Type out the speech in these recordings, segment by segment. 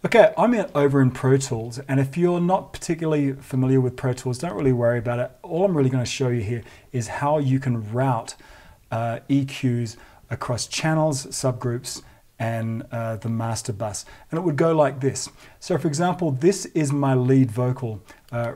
Okay, I'm over in Pro Tools, and if you're not particularly familiar with Pro Tools, don't really worry about it. All I'm really going to show you here is how you can route EQs across channels, subgroups, and the master bus. And it would go like this. So for example, this is my lead vocal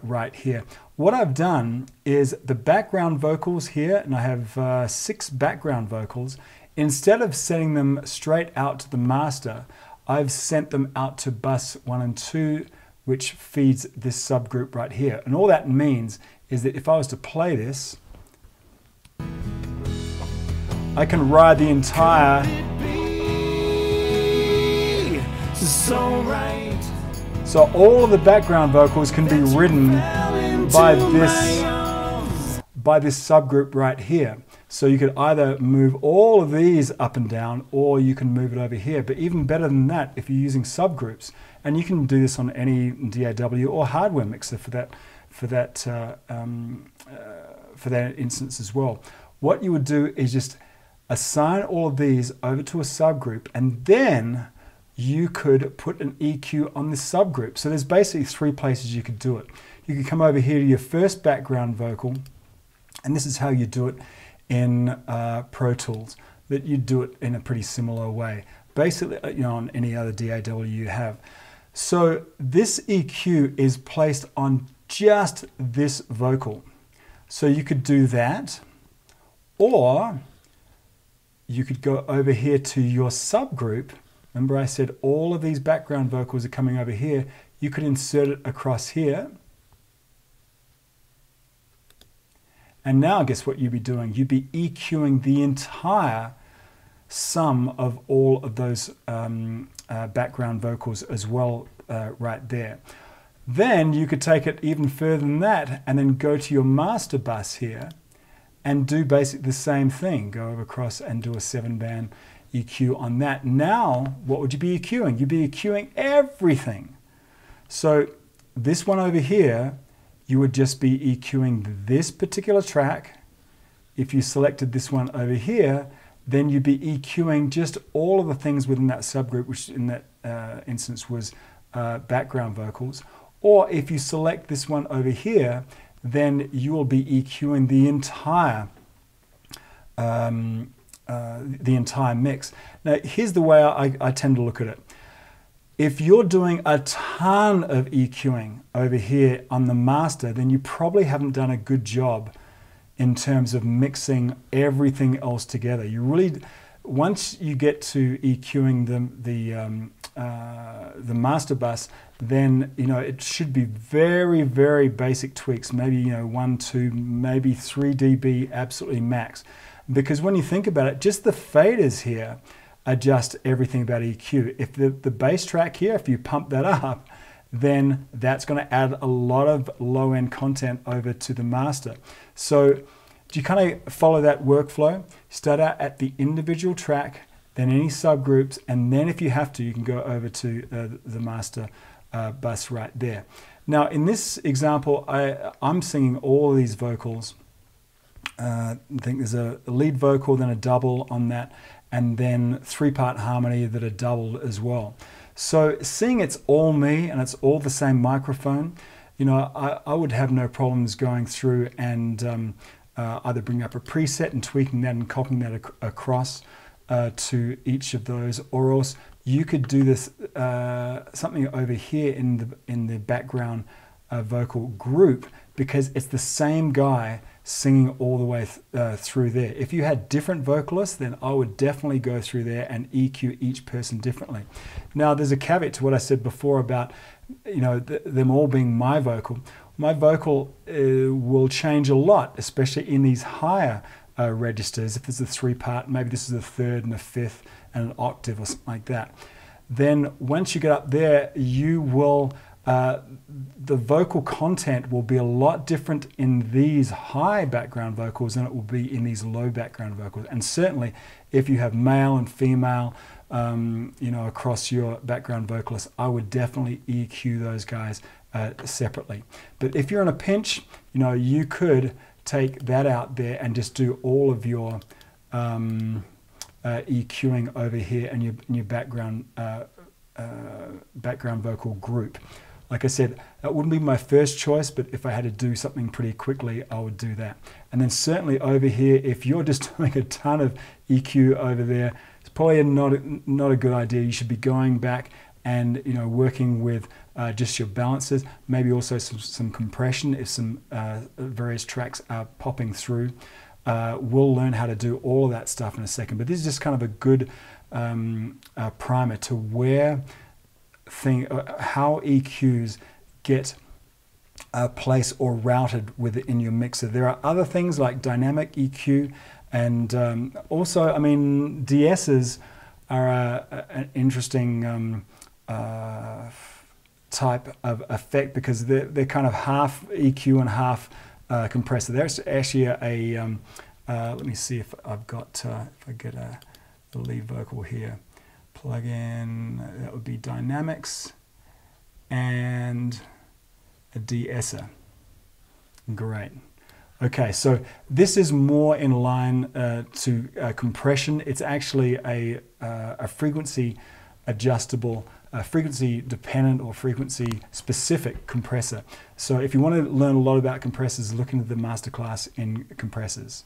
right here. What I've done is the background vocals here, and I have 6 background vocals. Instead of sending them straight out to the master, I've sent them out to bus 1 and 2, which feeds this subgroup right here. And all that means is that if I was to play this, I can ride the entire so all of the background vocals can be ridden by this subgroup right here. So you could either move all of these up and down, or you can move it over here. But even better than that, if you're using subgroups, and you can do this on any DAW or hardware mixer for that instance as well. What you would do is just assign all of these over to a subgroup, and then you could put an EQ on this subgroup. So there's basically 3 places you could do it. You could come over here to your first background vocal, and this is how you do it in Pro Tools, that you do it in a pretty similar way, basically, you know, on any other DAW you have. So this EQ is placed on just this vocal. So you could do that, or you could go over here to your subgroup. Remember I said all of these background vocals are coming over here. You could insert it across here. And now guess what you'd be doing? You'd be EQing the entire sum of all of those background vocals as well right there. Then you could take it even further than that and then go to your master bus here and do basically the same thing. Go over across and do a 7-band EQ on that. Now, what would you be EQing? You'd be EQing everything. So this one over here, you would just be EQing this particular track. If you selected this one over here, then you'd be EQing just all of the things within that subgroup, which in that instance was background vocals. Or if you select this one over here, then you will be EQing the entire mix. Now, here's the way I tend to look at it. If you're doing a ton of EQing over here on the master, then you probably haven't done a good job in terms of mixing everything else together. You really, once you get to EQing the master bus, then you know it should be very, very basic tweaks. Maybe 1, 2, maybe 3 dB absolutely max. Because when you think about it, just the faders here adjust everything about EQ. If the bass track here, if you pump that up, then that's going to add a lot of low-end content over to the master. So do you kind of follow that workflow? Start out at the individual track, then any subgroups, and then if you have to, you can go over to the master bus right there. Now in this example, I'm singing all of these vocals. I think there's a lead vocal, then a double on that, and then 3-part harmony that are doubled as well. So seeing it's all me and it's all the same microphone, I would have no problems going through and either bring up a preset and tweaking that and copying that across to each of those, or else you could do this something over here in the background vocal group, because it's the same guy singing all the way through there. If you had different vocalists, then I would definitely go through there and EQ each person differently. Now there's a caveat to what I said before about them all being my vocal. My vocal will change a lot, especially in these higher registers. If there's a 3-part, maybe this is a 3rd and a 5th and an octave or something like that. Then once you get up there, you will the vocal content will be a lot different in these high background vocals than it will be in these low background vocals. And certainly if you have male and female across your background vocalists, I would definitely EQ those guys separately. But if you're in a pinch, you could take that out there and just do all of your EQing over here and your background background vocal group. Like I said, that wouldn't be my first choice, but if I had to do something pretty quickly, I would do that. And then certainly over here, if you're just doing a ton of EQ over there, it's probably not a good idea. You should be going back and working with just your balances, maybe also some compression if some various tracks are popping through. We'll learn how to do all of that stuff in a second, but this is just kind of a good primer to where how EQs get placed or routed within your mixer. There are other things like dynamic EQ, and also, I mean, DSs are an interesting type of effect because they're kind of half EQ and half compressor. There's actually let me see if I've got if I get the lead vocal here. Plug in, that would be dynamics and a de-esser. Great. Okay, so this is more in line to compression. It's actually a frequency adjustable, frequency dependent or frequency specific compressor. So if you want to learn a lot about compressors, look into the masterclass in compressors.